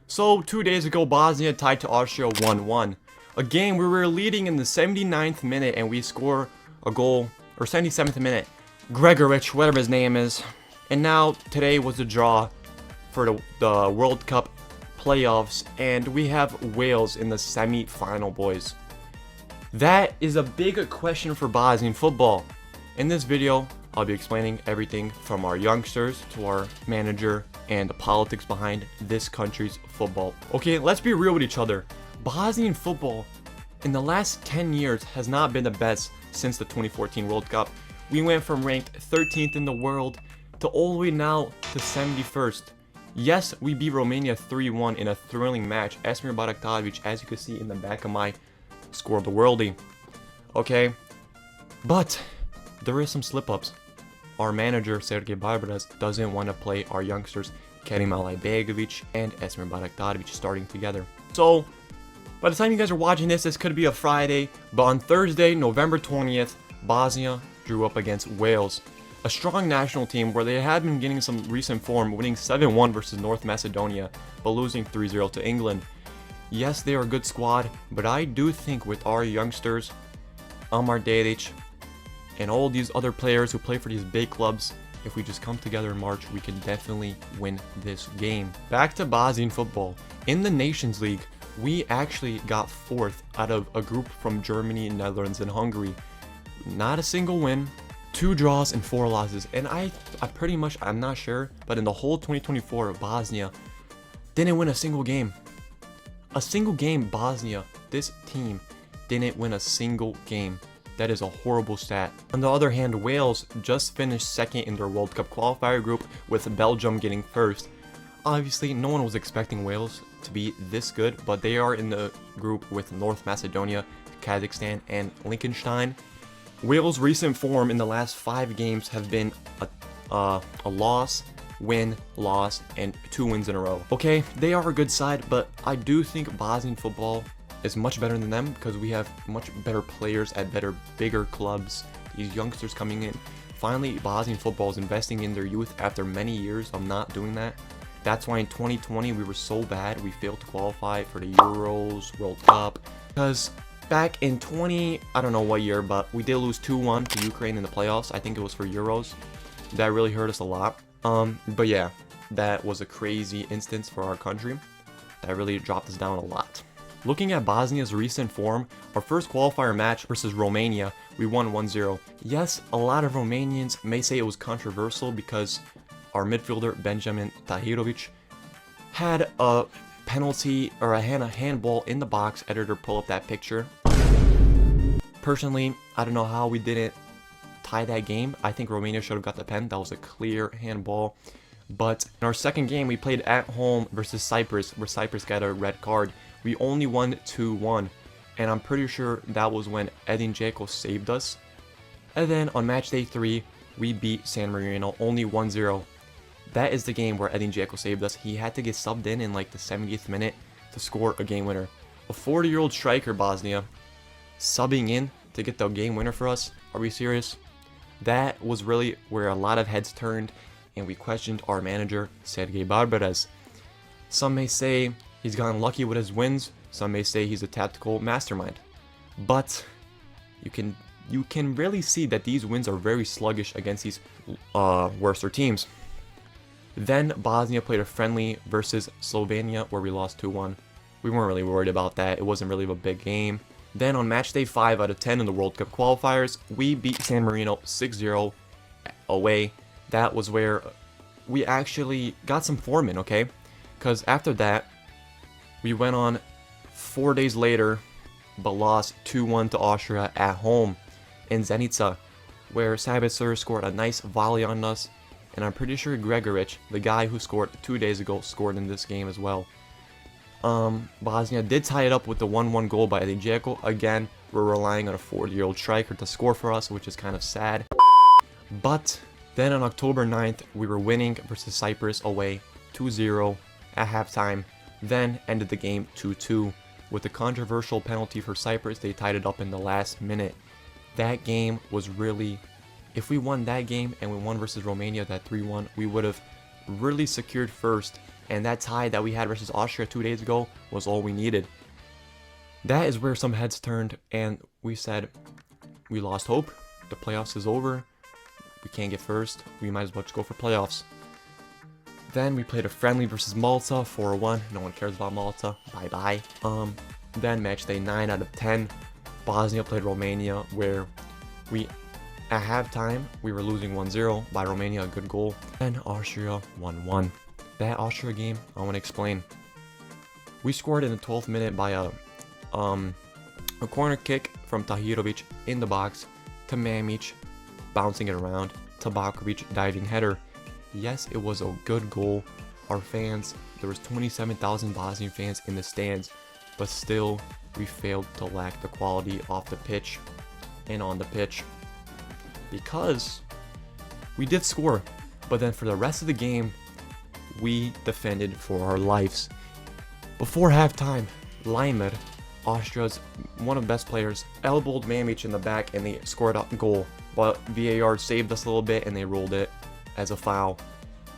So, 2 days ago, Bosnia tied to Austria 1-1. A game where we were leading in the 79th minute and we score a goal, or 77th minute. Gregorich, whatever his name is. And now, today was a draw for the World Cup Playoffs, and we have Wales in the semi-final, boys. That is a big question for Bosnian football. In this video, I'll be explaining everything from our youngsters to our manager and the politics behind this country's football. Okay, let's be real with each other. Bosnian football in the last 10 years has not been the best since the 2014 World Cup. We went from ranked 13th in the world to all the way now to 71st. Yes, we beat Romania 3-1 in a thrilling match. Esmir Baraktarevic, as you can see in the back of my score of the worldie. Okay, but there is some slip-ups. Our manager, Sergej Barbaras, doesn't want to play our youngsters, Kerim Alajbegovic and Esmir Baraktarevic, starting together. So, by the time you guys are watching this could be a Friday, but on Thursday, November 20th, Bosnia drew up against Wales. A strong national team where they had been getting some recent form, winning 7-1 versus North Macedonia, but losing 3-0 to England. Yes, they are a good squad, but I do think with our youngsters, Amar Dedic, and all these other players who play for these big clubs, if we just come together in March, we can definitely win this game. Back to Bosnian football. In the Nations League, we actually got 4th out of a group from Germany, Netherlands, and Hungary. Not a single win, 2 draws, and 4 losses. And I'm not sure, but in the whole 2024, Bosnia didn't win a single game. A single game, Bosnia, this team didn't win a single game. That is a horrible stat. On the other hand, Wales just finished 2nd in their World Cup qualifier group, with Belgium getting 1st. Obviously, no one was expecting Wales to be this good, but they are in the group with North Macedonia, Kazakhstan, and Liechtenstein. Wales' recent form in the last 5 games have been a loss, win, loss, and 2 wins in a row. Okay, they are a good side, but I do think Bosnian football is much better than them because we have much better players at bigger clubs. These youngsters coming in. Finally, Bosnian football is investing in their youth after many years of not doing that. That's why in 2020 we were so bad we failed to qualify for the Euros, World Cup. Because back in I don't know what year, but we did lose 2-1 to Ukraine in the playoffs. I think it was for Euros. That really hurt us a lot. But yeah, that was a crazy instance for our country. That really dropped us down a lot. Looking at Bosnia's recent form, our first qualifier match versus Romania, we won 1-0. Yes, a lot of Romanians may say it was controversial because our midfielder, Benjamin Tahirovic, had a penalty or a handball in the box. Editor, pull up that picture. Personally, I don't know how we didn't tie that game. I think Romania should have got the pen. That was a clear handball. But in our second game, we played at home versus Cyprus, where Cyprus got a red card. We only won 2-1, and I'm pretty sure that was when Edin Dzeko saved us. And then on match day 3, we beat San Marino, only 1-0. That is the game where Edin Dzeko saved us. He had to get subbed in like the 70th minute to score a game winner. A 40-year-old striker, Bosnia, subbing in to get the game winner for us. Are we serious? That was really where a lot of heads turned, and we questioned our manager, Sergej Barbaras. Some may say he's gotten lucky with his wins. Some may say he's a tactical mastermind. But you can really see that these wins are very sluggish against these worser teams. Then Bosnia played a friendly versus Slovenia where we lost 2-1. We weren't really worried about that. It wasn't really a big game. Then on match day 5 out of 10 in the World Cup qualifiers, we beat San Marino 6-0 away. That was where we actually got some form in, okay? Because after that, we went on 4 days later, but lost 2-1 to Austria at home in Zenica, where Sabitzer scored a nice volley on us, and I'm pretty sure Gregorich, the guy who scored 2 days ago, scored in this game as well. Bosnia did tie it up with the 1-1 goal by Edin Dzeko. Again, we're relying on a 40-year-old striker to score for us, which is kind of sad. But then on October 9th, we were winning versus Cyprus away 2-0 at halftime. Then ended the game 2-2. With a controversial penalty for Cyprus, they tied it up in the last minute. That game was really... If we won that game and we won versus Romania, that 3-1, we would have really secured first And that tie that we had versus Austria 2 days ago was all we needed. That is where some heads turned, and we said, we lost hope. The playoffs is over. We can't get first. We might as well just go for playoffs. Then we played a friendly versus Malta, 4-1. No one cares about Malta. Bye-bye. Then match day 9 out of 10. Bosnia played Romania, where we, at halftime, we were losing 1-0 by Romania, a good goal. And Austria 1-1. That Austria game, I want to explain. We scored in the 12th minute by a corner kick from Tahirovic in the box to Mamic, bouncing it around, to Bakovic diving header. Yes, it was a good goal. Our fans, there was 27,000 Bosnian fans in the stands, but still we failed to lack the quality off the pitch and on the pitch, because we did score, but then for the rest of the game we defended for our lives. Before halftime, Leimer, Austria's one of the best players, elbowed Mamic in the back and they scored a goal, but VAR saved us a little bit and they ruled it as a foul.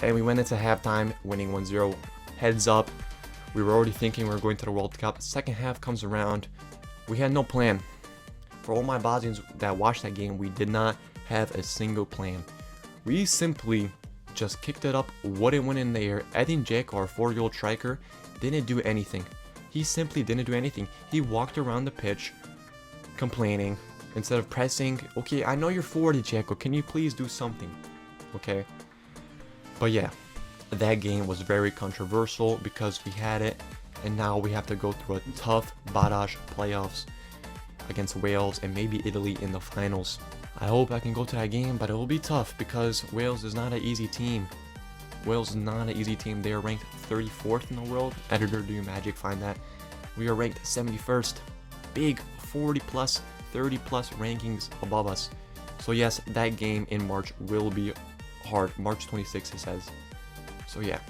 And we went into halftime winning 1-0. Heads up, we were already thinking we were going to the World Cup. Second half comes around, we had no plan. For all my Bosnians that watched that game, we did not have a single plan. We simply just kicked it up, wouldn't went in the air. Edin Dzeko, our 4-year-old striker, didn't do anything. He simply didn't do anything. He walked around the pitch complaining instead of pressing. Okay, I know you're 40, Dzeko. Can you please do something? Okay. But yeah, that game was very controversial because we had it, and now we have to go through a tough barrage playoffs against Wales and maybe Italy in the finals. I hope I can go to that game, but it will be tough because Wales is not an easy team. Wales is not an easy team. They are ranked 34th in the world. Editor, do your magic, find that. We are ranked 71st. Big 40 plus, 30 plus rankings above us. So yes, that game in March will be hard. March 26th, it says. So yeah,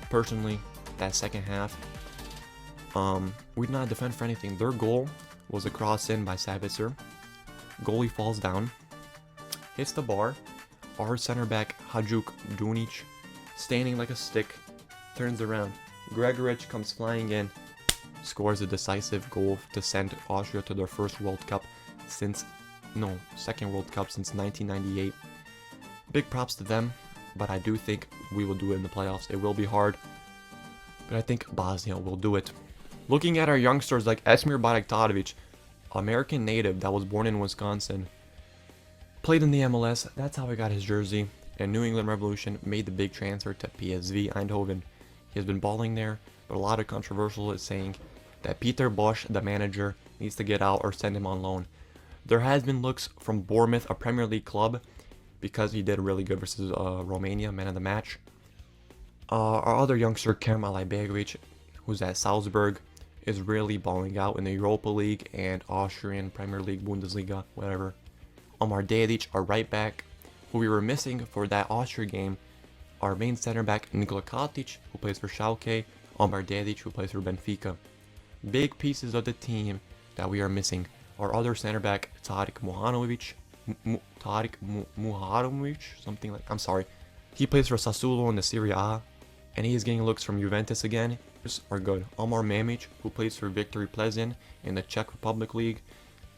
personally, that second half, we did not defend for anything. Their goal was a cross in by Savitzer. Goalie falls down, hits the bar. Our center back, Hajduk Dunic, standing like a stick, turns around. Gregoric comes flying in, scores a decisive goal to send Austria to their first World Cup since, no, second World Cup since 1998. Big props to them, but I do think we will do it in the playoffs. It will be hard, but I think Bosnia will do it. Looking at our youngsters like Esmir Bajraktarevic, American native that was born in Wisconsin, played in the MLS, that's how he got his jersey, and New England Revolution made the big transfer to PSV Eindhoven. He has been balling there, but a lot of controversial is saying that Peter Bosz, the manager, needs to get out or send him on loan. There has been looks from Bournemouth, a Premier League club, because he did really good versus Romania, man of the match. Our other youngster, Kemal Ajbegovic, who's at Salzburg, is really balling out in the Europa League and Austrian Premier League, Bundesliga, whatever. Omar Dedic, our right back, who we were missing for that Austria game. Our main center back, Nikola Katic, who plays for Schalke. Omar Dedic, who plays for Benfica. Big pieces of the team that we are missing. Our other center back, Tarik Muharovic, something like, I'm sorry. He plays for Sassuolo in the Serie A, and he is getting looks from Juventus again. Are good. Omar Mamic, who plays for Victory Plzeň in the Czech Republic League,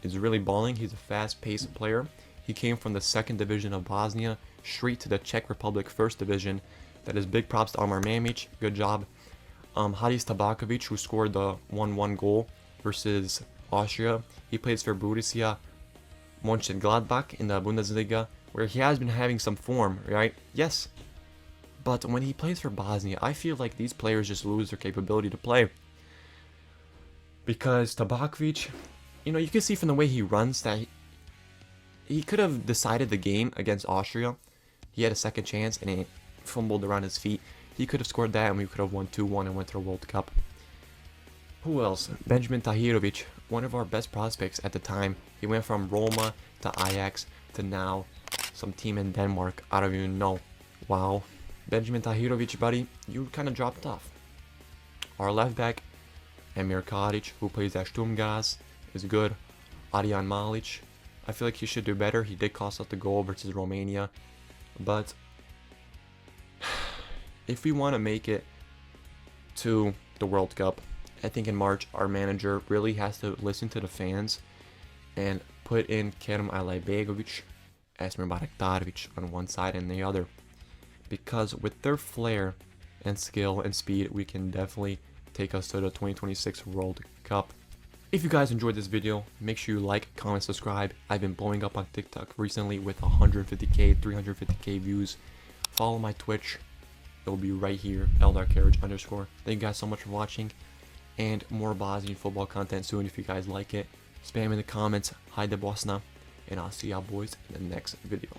is really balling. He's a fast-paced player. He came from the second division of Bosnia straight to the Czech Republic first division. That is big props to Omar Mamic. Good job. Haris Tabakovic, who scored the 1-1 goal versus Austria. He plays for Borussia Mönchengladbach in the Bundesliga, where he has been having some form, right? Yes. But when he plays for Bosnia, I feel like these players just lose their capability to play. Because Tabakovic, you know, you can see from the way he runs that he could have decided the game against Austria. He had a second chance and he fumbled around his feet. He could have scored that and we could have won 2-1 and went to the World Cup. Who else? Benjamin Tahirovic, one of our best prospects at the time. He went from Roma to Ajax to now some team in Denmark. I don't even know. Wow. Benjamin Tahirovic, buddy, you kind of dropped off. Our left back, Emir Kadic, who plays at Sturm Graz, is good. Adrian Malic, I feel like he should do better. He did cost us the goal versus Romania. But if we want to make it to the World Cup. I think in March, our manager really has to listen to the fans and put in Kerem Alajbegovic, Esmir Baraktarovic on one side and the other. Because with their flair and skill and speed, we can definitely take us to the 2026 World Cup. If you guys enjoyed this video, make sure you like, comment, subscribe. I've been blowing up on TikTok recently with 150k, 350k views. Follow my Twitch. It will be right here, _. Thank you guys so much for watching, and more Bosnian football content soon if you guys like it. Spam in the comments, IDEMO BOSNO, and I'll see y'all boys in the next video.